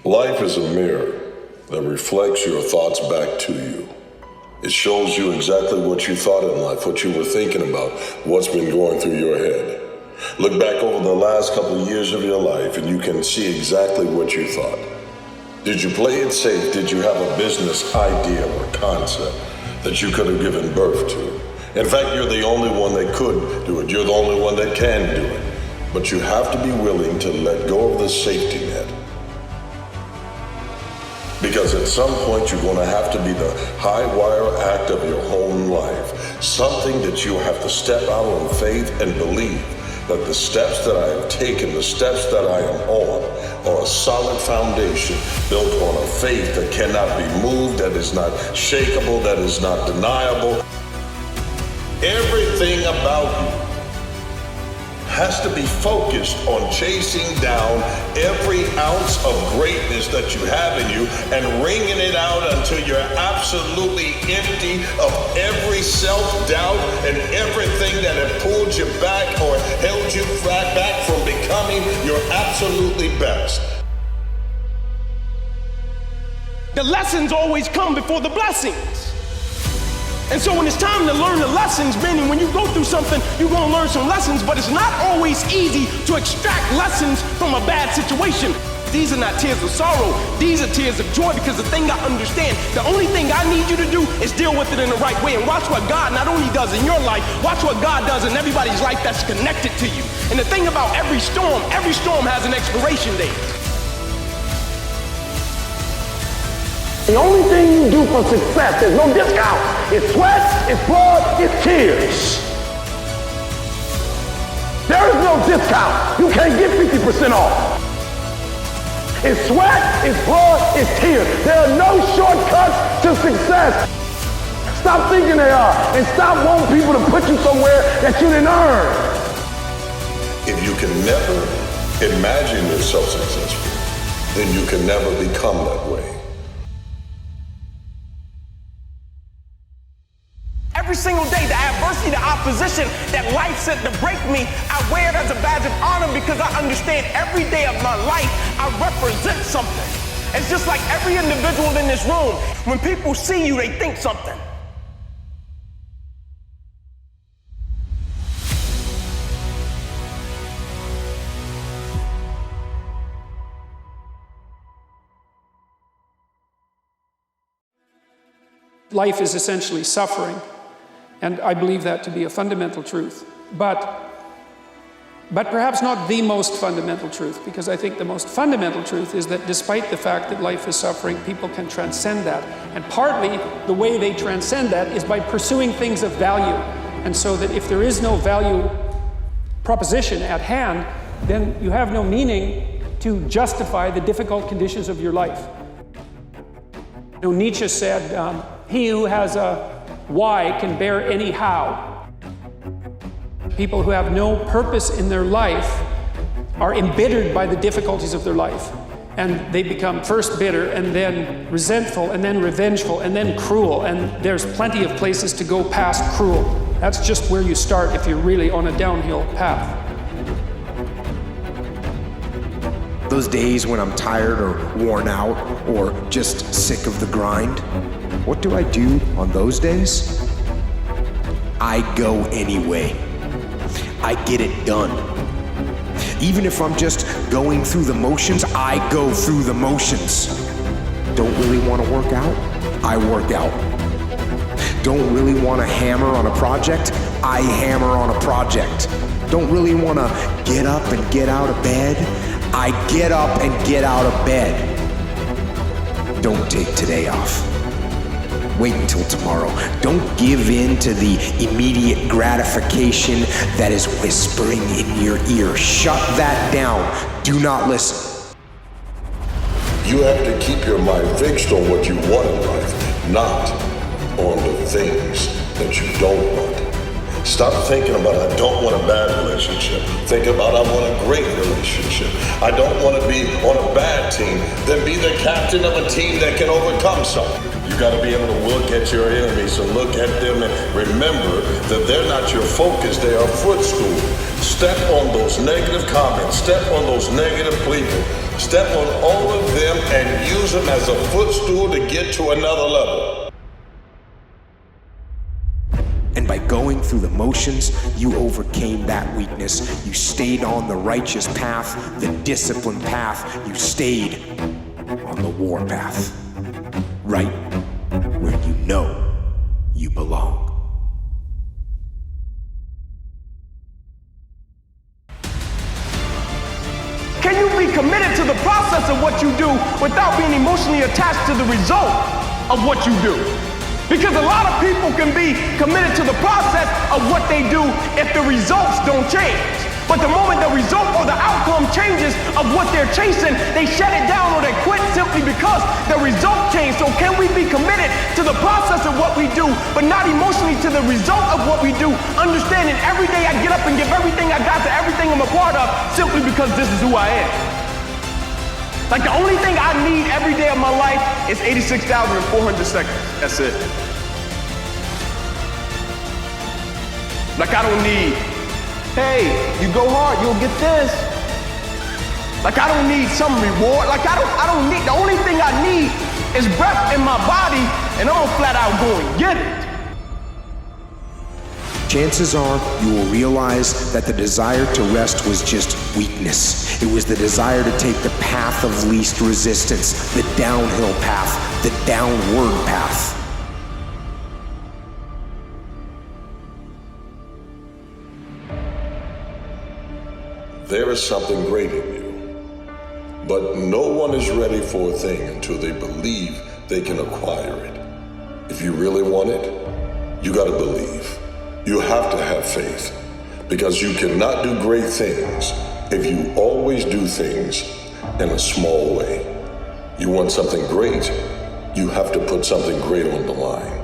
Life is a mirror that reflects your thoughts back to you. It shows you exactly what you thought in life, what you were thinking about, what's been going through your head. Look back over the last couple of years of your life and you can see exactly what you thought. Did you play it safe? Did you have a business idea or concept that you could have given birth to? In fact, you're the only one that could do it. You're the only one that can do it. But you have to be willing to let go of the safety net. Because at some point you're going to have to be the high wire act of your whole life. Something that you have to step out on faith and believe that the steps that I have taken, the steps that I am on, are a solid foundation built on a faith that cannot be moved, that is not shakeable, that is not deniable. Everything about you has to be focused on chasing down every ounce of greatness that you have in you and wringing it out until you're absolutely empty of every self-doubt and everything that had pulled you back or held you back from becoming your absolutely best. The lessons always come before the blessings. And so when it's time to learn the lessons, meaning when you go through something, you're going to learn some lessons, but it's not always easy to extract lessons from a bad situation. These are not tears of sorrow. These are tears of joy, because the thing I understand, the only thing I need you to do is deal with it in the right way and watch what God not only does in your life, watch what God does in everybody's life that's connected to you. And the thing about every storm has an expiration date. The only thing you do for success, there's no discount. It's sweat, it's blood, it's tears. There is no discount. You can't get 50% off. It's sweat, it's blood, it's tears. There are no shortcuts to success. Stop thinking they are, and stop wanting people to put you somewhere that you didn't earn. If you can never imagine yourself successful, then you can never become that way. Every single day, the adversity, the opposition that life sent to break me, I wear it as a badge of honor because I understand every day of my life, I represent something. It's just like every individual in this room. When people see you, they think something. Life is essentially suffering. And I believe that to be a fundamental truth. But perhaps not the most fundamental truth, because I think the most fundamental truth is that despite the fact that life is suffering, people can transcend that. And partly the way they transcend that is by pursuing things of value. And so that if there is no value proposition at hand, then you have no meaning to justify the difficult conditions of your life. You know, Nietzsche said, he who has a why can bear any how. People who have no purpose in their life are embittered by the difficulties of their life. And they become first bitter, and then resentful, and then revengeful, and then cruel. And there's plenty of places to go past cruel. That's just where you start if you're really on a downhill path. Those days when I'm tired or worn out or just sick of the grind, what do I do on those days? I go anyway. I get it done. Even if I'm just going through the motions, I go through the motions. Don't really want to work out? I work out. Don't really want to hammer on a project? I hammer on a project. Don't really want to get up and get out of bed? I get up and get out of bed. Don't take today off. Wait until tomorrow. Don't give in to the immediate gratification that is whispering in your ear. Shut that down. Do not listen. You have to keep your mind fixed on what you want in life, not on the things that you don't want. Stop thinking about, I don't want a bad relationship. Think about, I want a great relationship. I don't want to be on a bad team. Then be the captain of a team that can overcome something. You got to be able to look at your enemies and look at them and remember that they're not your focus, they are a footstool. Step on those negative comments, step on those negative people, step on all of them and use them as a footstool to get to another level. And by going through the motions, you overcame that weakness. You stayed on the righteous path, the disciplined path. You stayed on the war path, right where you know you belong. Can you be committed to the process of what you do without being emotionally attached to the result of what you do? Because a lot of people can be committed to the process of what they do if the results don't change. But the moment the result or the outcome changes of what they're chasing, they shut it down or they quit simply because the result changed. So can we be committed to the process of what we do, but not emotionally to the result of what we do, understanding every day I get up and give everything I got to everything I'm a part of simply because this is who I am. Like the only thing I need every day of my life is 86,400 seconds. That's it. Like I don't need, hey, you go hard, you'll get this. Like I don't need some reward. Like I don't need, the only thing I need is breath in my body and I'm gonna flat out go and get it. Chances are you will realize that the desire to rest was just weakness. It was the desire to take the path of least resistance, the downhill path, the downward path. There is something great in you, but no one is ready for a thing until they believe they can acquire it. If you really want it, you gotta believe. You have to have faith, because you cannot do great things if you always do things in a small way. You want something great, you have to put something great on the line.